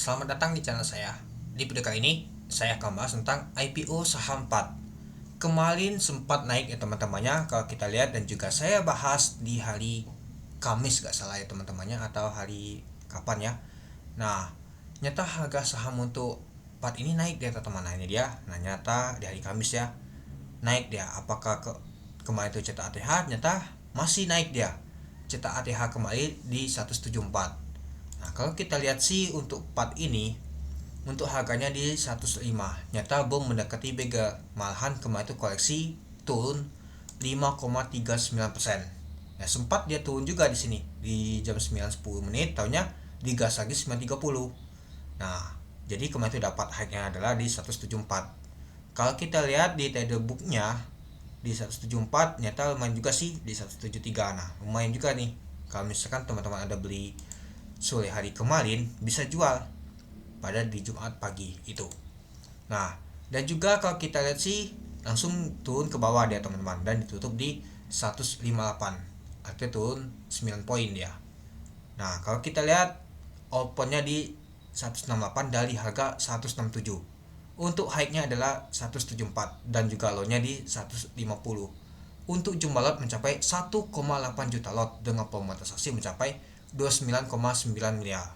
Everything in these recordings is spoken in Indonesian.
Selamat datang di channel saya. Di video kali ini, saya akan bahas tentang IPO saham 4. Kemarin sempat naik ya teman-temannya, kalau kita lihat, dan juga saya bahas di hari Kamis gak salah ya teman-temannya, atau hari kapan ya. Nah, nyata harga saham untuk 4 ini naik dia teman-teman. Nah ini dia, nyata di hari Kamis ya, naik dia. Apakah kemarin itu cetak ATH? Nyata masih naik dia. Cetak ATH kemarin di 174. Nah, kalau kita lihat sih untuk part ini, untuk harganya di 105, nyata belum mendekati begal. Malahan kemarin itu koleksi turun 5,39%. Ya, sempat dia turun juga di sini di jam 9.10 menit, taunya digas lagi 9.30. Nah, jadi kemarin itu dapat high-nya adalah di 174. Kalau kita lihat di trader book-nya di 174, nyata lumayan juga sih di 173. Nah, lumayan juga nih. Kalau misalkan teman-teman ada beli sore hari kemarin, bisa jual pada di Jumat pagi itu. Nah, dan juga kalau kita lihat sih langsung turun ke bawah dia teman-teman, dan ditutup di 158. Artinya turun 9 poin dia. Nah, kalau kita lihat opennya di 168 dari harga 167. Untuk high-nya adalah 174 dan juga low-nya di 150. Untuk jumlah lot mencapai 1,8 juta lot dengan volume transaksi mencapai 29,9 miliar.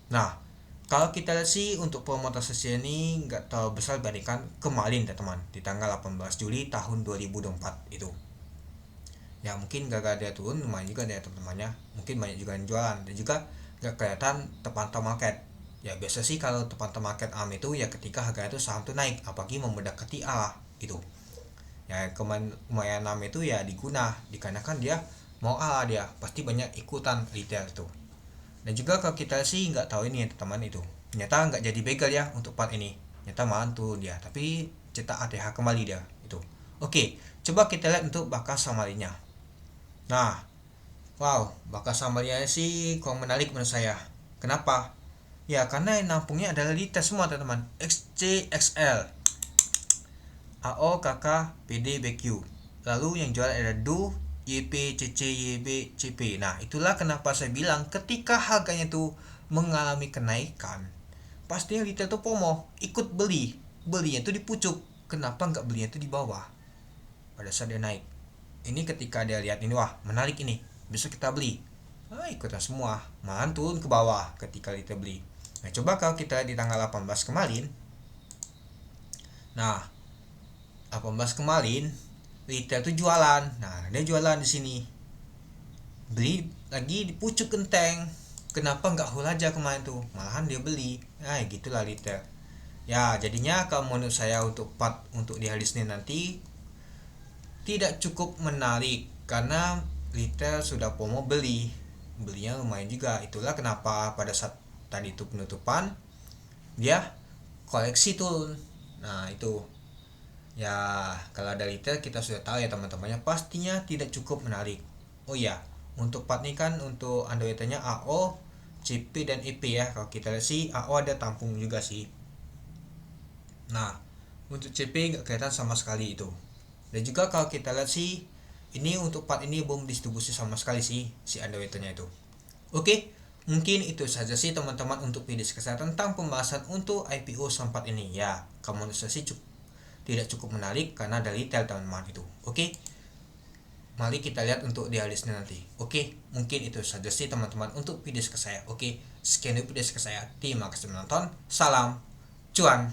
Nah, kalau kita lihat sih untuk volume transaksi ini nggak terlalu besar dibandingkan kemarin teman-teman, di tanggal 18 Juli tahun 2024 itu. Ya mungkin gak ada turun, lumayan juga ada teman-temannya, mungkin banyak juga yang jualan, dan juga gak kelihatan terpantau market. Ya biasa sih kalau terpantau market AM itu ya ketika harga itu saham tuh naik, apalagi mendekati A itu. Ya lumayan AM itu ya diguna, dikarenakan dia mau A, dia pasti banyak ikutan retail itu. Dan juga kalau kita sih nggak tahu ini ya teman-teman, itu ternyata nggak jadi begal ya untuk part ini, ternyata mantul dia, tapi cetak ATH kembali dia itu. Oke, coba kita lihat untuk bakas samarinya. Nah, wow, bakas samarinya sih kurang menarik menurut saya. Kenapa? Ya karena yang nampungnya adalah retail semua teman-teman, XCXL, AO, KK, PD, BQ. Lalu yang jual ada DU, YP, CC, YB, CP. Nah, itulah kenapa saya bilang ketika harganya tuh mengalami kenaikan, pastinya retail tuh FOMO, ikut beli. Belinya tuh di pucuk. Kenapa nggak belinya tuh di bawah pada saat dia naik? Ini ketika dia lihat ini, wah menarik ini, besok kita beli. Ikutan semua, malah turun ke bawah ketika kita beli. Nah, coba kalau kita di tanggal 18 kemarin. Nah, 18 kemarin retail tuh jualan. Nah, dia jualan di sini. Beli lagi di pucuk genteng. Kenapa nggak hold aja kemarin tuh? Malahan dia beli. Nah, gitulah retail. Ya, jadinya kalau menurut saya untuk part untuk di hari Senin nanti tidak cukup menarik karena retail sudah promo beli. Belinya lumayan juga. Itulah kenapa pada saat tadi itu penutupan dia koleksi turun. Nah, itu ya kalau ada retail kita sudah tahu ya teman-temannya, pastinya tidak cukup menarik. Oh iya, untuk part ini kan untuk underwriternya AO, CP dan EP ya. Kalau kita lihat sih AO ada tampung juga sih. Nah, untuk CP nggak kelihatan sama sekali itu. Dan juga kalau kita lihat sih ini untuk part ini belum distribusi sama sekali sih si underwriternya itu. Oke, mungkin itu saja sih teman-teman untuk video kesehatan tentang pembahasan untuk IPO sempat ini ya. Kamu sih tidak cukup menarik karena ada retail teman-teman itu. Oke, mari kita lihat untuk di hari Senin nanti. Oke, mungkin itu saja sih teman-teman untuk video ke saya. Oke, sekian dulu video ke saya. Terima kasih menonton. Salam cuan.